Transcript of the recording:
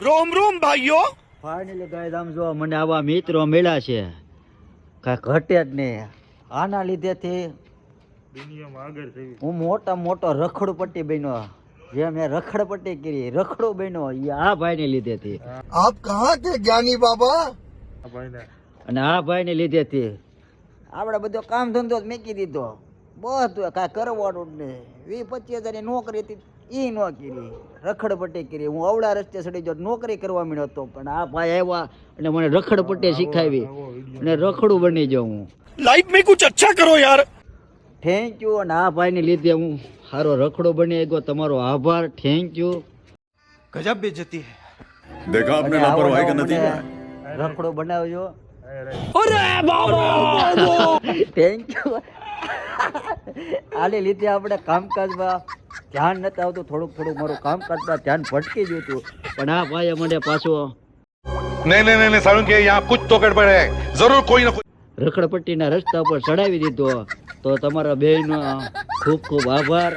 રોમ રોમ ભાઈઓ. Finally guys આમ જો મને આવા મિત્રો મળ્યા છે કાંઈ ઘટે જ નહીં. આના લીધેથી દુનિયામાં આગળ થઈ. હું મોટો રખડપટ્ટી બન્યો. જે મેં રખડપટ્ટી કરી રખડો બન્યો એ આ ભાઈને લીધેથી. આપ કહા કે જ્ઞાની બાબા. આ ભાઈને અને આ ભાઈને લીધેથી આપણે બધો કામ ધંધો જ મૂકી દીધો. બધું કાંઈ કરવાનું જ નહીં. 20-25 હજારની નોકરી હતી એ ન કરી, રખડપટ્ટી કરી. હું અવળા રસ્તે ચડી ગયો, નોકરી કરવા માંડ્યો હતો. પણ આ ભાઈ આવ્યા અને મને રખડપટ્ટી શીખાવી અને રખડું બની જાઉં હું. लाइफ में कुछ अच्छा करो यार. Thank you. અને આ ભાઈને લીધે હું સારો રખડો બની ગયો. તમારો આભાર. Thank you. गजब बेइज्जती है. देखा आपने लापरवाही का नतीजा રખડો બનાવજો. अरे बाबा. Thank you. આને લીધે આપણે કામકાજમાં ધ્યાન નથી આવતું. થોડુંક મારું કામકાજમાં ધ્યાન ભટકી ગયું હતું. પણ આ ભાઈએ મને પાછો नहीं सारुण के यहाँ कुछ तो गड़बड़ है, जरूर कोई ना कोई. રખડપટ્ટીના રસ્તા ઉપર ચડાવી દીધો. તો તમારા બેયનો ખૂબ ખૂબ આભાર.